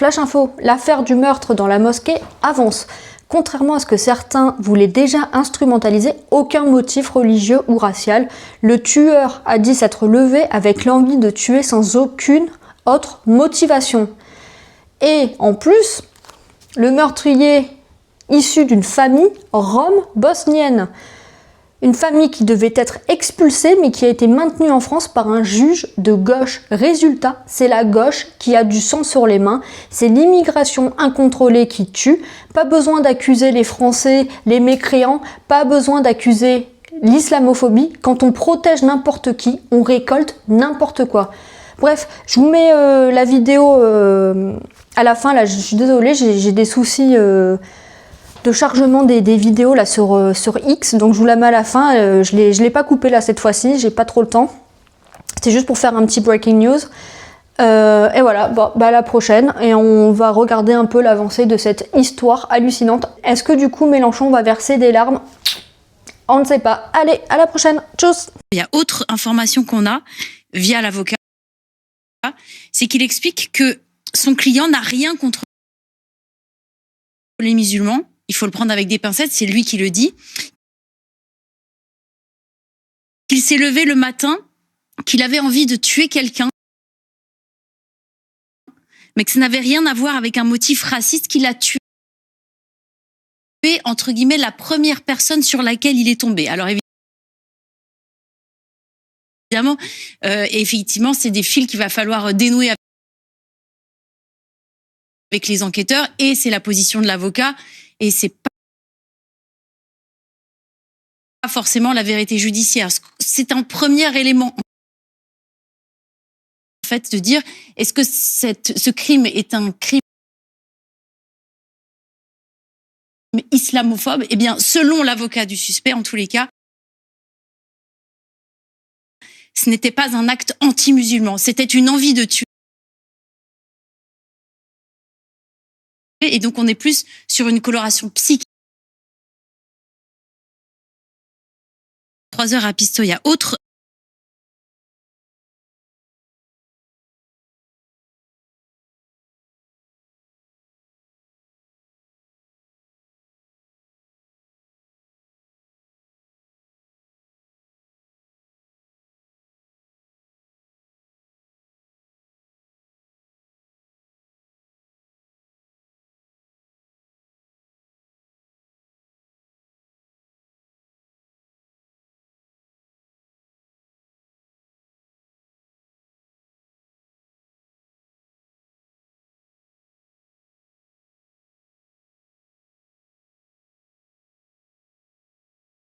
flash info, l'affaire du meurtre dans la mosquée avance. Contrairement à ce que certains voulaient déjà instrumentaliser, aucun motif religieux ou racial. Le tueur a dit s'être levé avec l'envie de tuer sans aucune autre motivation. Et en plus, le meurtrier issu d'une famille rome-bosnienne. Une famille qui devait être expulsée mais qui a été maintenue en France par un juge de gauche. Résultat, c'est la gauche qui a du sang sur les mains, c'est l'immigration incontrôlée qui tue. Pas besoin d'accuser les Français, les mécréants, pas besoin d'accuser l'islamophobie. Quand on protège n'importe qui, on récolte n'importe quoi. Bref, je vous mets la vidéo à la fin, là je suis désolée, j'ai des soucis... de chargement des vidéos là sur X, donc je vous la mets à la fin. Je l'ai pas coupé là cette fois-ci, j'ai pas trop le temps. C'est juste pour faire un petit breaking news. Et voilà, bon, bah à la prochaine, et on va regarder un peu l'avancée de cette histoire hallucinante. Est-ce que du coup Mélenchon va verser des larmes? On ne sait pas. Allez, à la prochaine. Tchuss. Il y a autre information qu'on a via l'avocat, c'est qu'il explique que son client n'a rien contre les musulmans. Il faut le prendre avec des pincettes, c'est lui qui le dit. Qu'il s'est levé le matin, qu'il avait envie de tuer quelqu'un, mais que ça n'avait rien à voir avec un motif raciste, qu'il a tué, entre guillemets, la première personne sur laquelle il est tombé. Alors évidemment, effectivement, c'est des fils qu'il va falloir dénouer avec les enquêteurs, et c'est la position de l'avocat, et c'est pas forcément la vérité judiciaire. C'est un premier élément, en fait, de dire est-ce que ce crime est un crime islamophobe? Eh bien, selon l'avocat du suspect, en tous les cas, ce n'était pas un acte anti-musulman, c'était une envie de tuer. Et donc, on est plus sur une coloration psychique. 3 heures à Pistoia. Autre